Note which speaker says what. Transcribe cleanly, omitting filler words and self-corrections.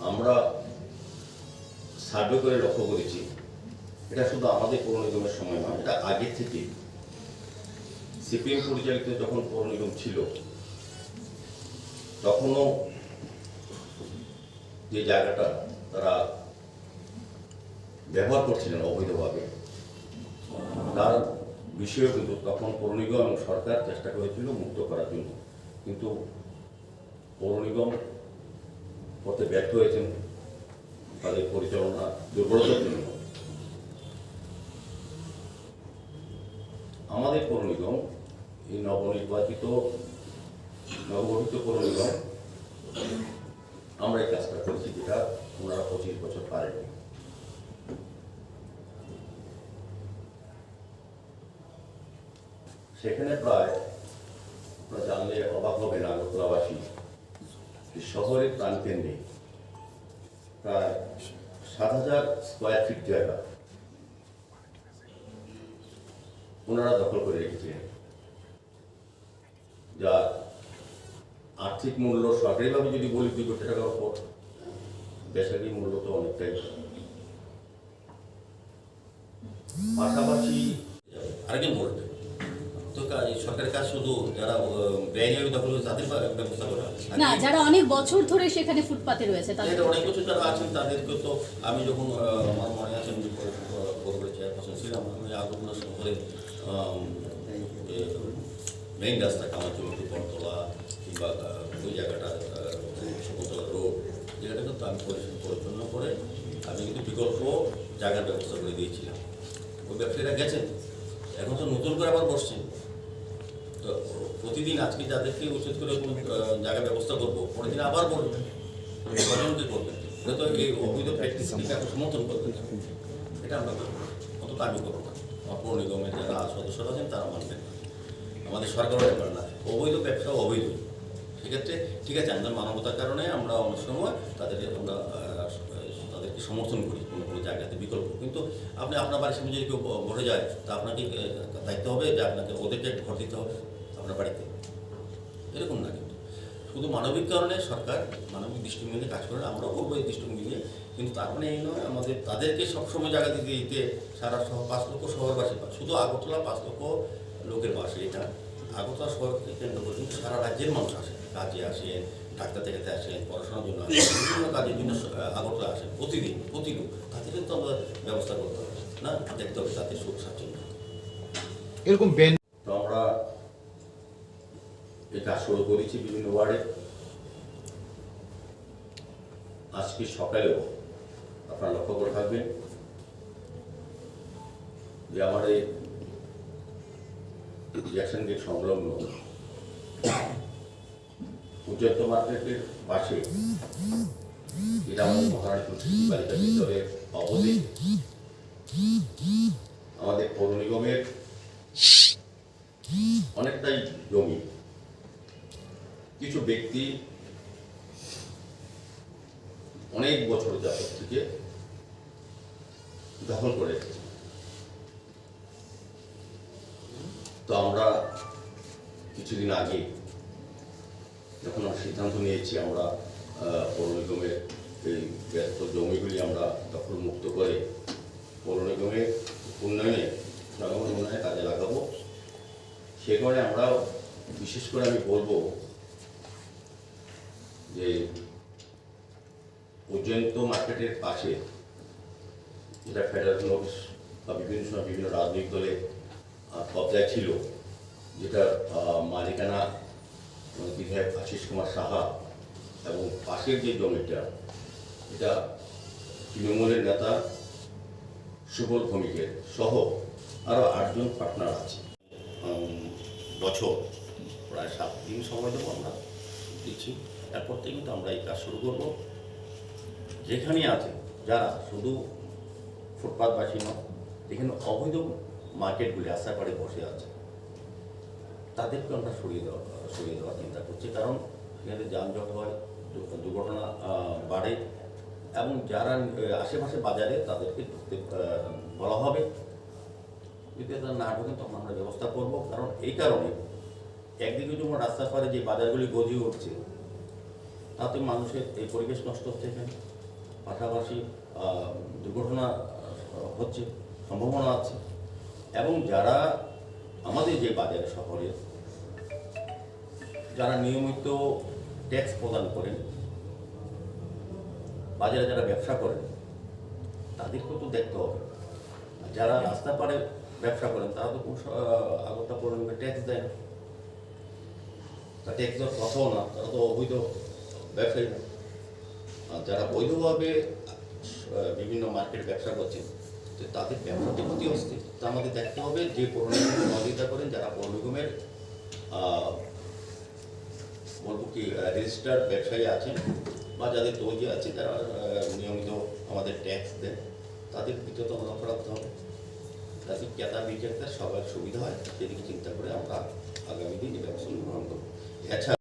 Speaker 1: আমরা সার্ভে করে লক্ষ্য করেছি, এটা শুধু আমাদের পৌর নিগমের সময় নয়, এটা আগে থেকে সিপিএম পরিচালিত যখন পৌর নিগম ছিল তখনও যে জায়গাটা তারা ব্যবহার করছিলেন অবৈধভাবে, তার বিষয়ে কিন্তু তখন পৌর নিগম এবং সরকার চেষ্টা করেছিল মুক্ত করার জন্য, কিন্তু পৌর নিগম পথে ব্যর্থ হয়েছেন তাদের পরিচালনা দুর্বলতার জন্য। আমাদের পৌর নিগম এই নবগঠিত পৌর নিগম আমরা এই কাজটা করেছি, যেটা ওনারা 25 বছর পারেনি। সেখানে প্রায় জানলে অবাক হবে না আগরতলাবাসী, শহরের প্রাণকেন্দ্রে প্রায় 7,000 স্কোয়ার ফিট জায়গা ওনারা দখল করে রেখেছিলেন, যা আর্থিক মূল্য সরকারিভাবে যদি বলি 2 কোটি টাকার উপর, বেসরকারি মূল্য তো অনেকটাই। পাশাপাশি আরেকজন বলবে তো সরকারের কাজ শুধু যারা বেআইনি দখল করে তাদের ব্যবস্থা করা
Speaker 2: না, যারা অনেক বছর ধরে সেখানে ফুটপাতে রয়েছে তাদের
Speaker 1: অনেক বছর যারা আছেন তাদেরকে তো আমি যখন আমার মনে আছে বড় চেয়ারপারসন ছিলাম, আমি আগরতলা শহরে মেইন রাস্তা কামারচৌকি বটতলা কিংবা ওই জায়গাটা শকুন্তলা রোড জায়গাটা কিন্তু আমি পরিচ্ছন্ন করে আমি কিন্তু বিকল্প জায়গার ব্যবস্থা করে দিয়েছিলাম। ওই ব্যবসায়ীরা গেছেন, এখন তো নতুন করে আবার বসছেন। তো প্রতিদিন আজকে যাদেরকে উচিত করে কোনো জায়গার ব্যবস্থা করবো, পরের দিন আবার বলবেন, কজনকে করবেন, এটা তো এই অবৈধ প্র্যাকটিসকে এখন সমর্থন করবেন না, এটা আমরা করবো, অন্তত আমি করবো না, আমার পৌর নিগমের যারা সদস্যরা আছেন তারা মানবেন না, আমাদের সরকারও ব্যাপার না। অবৈধ ব্যবসা অবৈধ, সেক্ষেত্রে ঠিক আছে আমাদের মানবতার কারণে আমরা অনেক সময় তাদেরকে সমর্থন করি কোনো কোনো জায়গাতে বিকল্প, কিন্তু আপনি আপনার বাড়ির সামনে যদি কেউ ভরে যায় তা আপনাকে দায়িত্ব হবে যে আপনাকে ওদেরকে ঘর দিতে হবে আপনার বাড়িতে, এরকম না। কিন্তু শুধু মানবিক কারণে সরকার মানবিক দৃষ্টিভঙ্গিতে কাজ করে, আমরাও করবো এই দৃষ্টিভঙ্গি নিয়ে, কিন্তু তার মানে এই নয় আমাদের তাদেরকে সবসময় জায়গা দিতে সারা 5 লক্ষ শহরবাসী, শুধু আগরতলা 5 লক্ষ লোকের বাসে, এটা আগরতলা শহরকে কেন্দ্র করে কিন্তু সারা রাজ্যের মানুষ আসে, কাজে আসেন, ডাক্তার দেখাতে আসেন, পড়াশোনার জন্য আসেন, বিভিন্ন কাজের জন্য আগরতলা আসেন প্রতিদিন প্রতিদিন, তাদের কিন্তু আমরা ব্যবস্থা করতে হবে না, দেখতে হবে তাদের সুখ স্বাচ্ছন্দ্য।
Speaker 3: এরকম ব্যান
Speaker 1: তো আমরা এই কাজ শুরু করেছি বিভিন্ন ওয়ার্ডে। আজকে সকালেও আপনারা লক্ষ্য করে থাকবেন যে আমার এই রিয়াকশন গেট সংলগ্ন উজ্জ্বল মার্কেটের পাশে, এটা আমাদের মহারানী তুলসী বালিকা বিদ্যালয়ের অবধি আমাদের পৌর নিগমের অনেকটাই জমি কিছু ব্যক্তি অনেক বছর যাবত থেকে দখল করে রেখেছে। তো আমরা কিছুদিন আগে যখন সিদ্ধান্ত নিয়েছি আমরা পৌর নিগমের এই ব্যস্ত জমিগুলি আমরা দখল মুক্ত করে পৌর নিগমের উন্নয়নে জনগণ উন্নয়নে কাজে লাগাবো, সে কারণে আমরা বিশেষ করে আমি বলবো যে উজ্জয়ন্ত মার্কেটের পাশে যেটা ফেডারেল অফিস বা বিভিন্ন সময় বিভিন্ন রাজনৈতিক দলের কবজায় ছিল, যেটা মালিকানা বিধায়ক আশিস কুমার সাহা, এবং পাশের যে জমিটা এটা তৃণমূলের নেতা সুবল ভৌমিকের সহ আরও 8 জন পার্টনার আছে। বছর প্রায় 7 দিন সময় দেবো আমরা দিচ্ছি, এরপর থেকে কিন্তু আমরা এই কাজ শুরু করবো। যেখানে আছে যারা শুধু ফুটপাথবাসী নয়, যেখানে অবৈধ মার্কেটগুলি আশার পাড়ে বসে আছে তাদেরকে আমরা সরিয়ে দেওয়ার চিন্তা করছি, কারণ এখানে যানজট হয়, দুর্ঘটনা বাড়ে, এবং যারা আশেপাশে বাজারে তাদেরকে ঢুকতে বলা হবে, যদি তারা না ঢোকেন তখন আমরা ব্যবস্থা করব। কারণ এই কারণে একদিকে যখন রাস্তার পারে যে বাজারগুলি গজিয়ে উঠছে তাতে মানুষের এই পরিবেশ নষ্ট হচ্ছে, এখানে পাশাপাশি দুর্ঘটনা হচ্ছে, সম্ভাবনা আছে। এবং যারা আমাদের যে বাজার শহরে যারা নিয়মিত ট্যাক্স প্রদান করেন, বাজারে যারা ব্যবসা করেন, তাদেরকেও তো দেখতে হবে। আর যারা রাস্তা পারে ব্যবসা করেন তারা তো আগরটা পৌরনিগমে ট্যাক্স দেয় না, তা ট্যাক্স দেওয়ার কথাও না, তারা তো অবৈধ ব্যবসায়ী না। আর যারা বৈধভাবে বিভিন্ন মার্কেটে ব্যবসা করছেন, তো তাদের ব্যবসাতে ক্ষতি হচ্ছে। তা আমাদের দেখতে হবে যে পৌরনিগম সহযোগিতা করেন, যারা পৌরনিগমের বলবো কি রেজিস্টার্ড ব্যবসায়ী আছেন বা যাদের তৈরি আছে, যারা নিয়মিত আমাদের ট্যাক্স দেন, তাদের ভিতরে তো লক্ষ্য রাখতে হবে, যাতে ক্রেতা বিক্রেতা সবার সুবিধা হয়, সেদিকে চিন্তা করে আমরা আগামী দিন এই ব্যবস্থা গ্রহণ করব। এছাড়া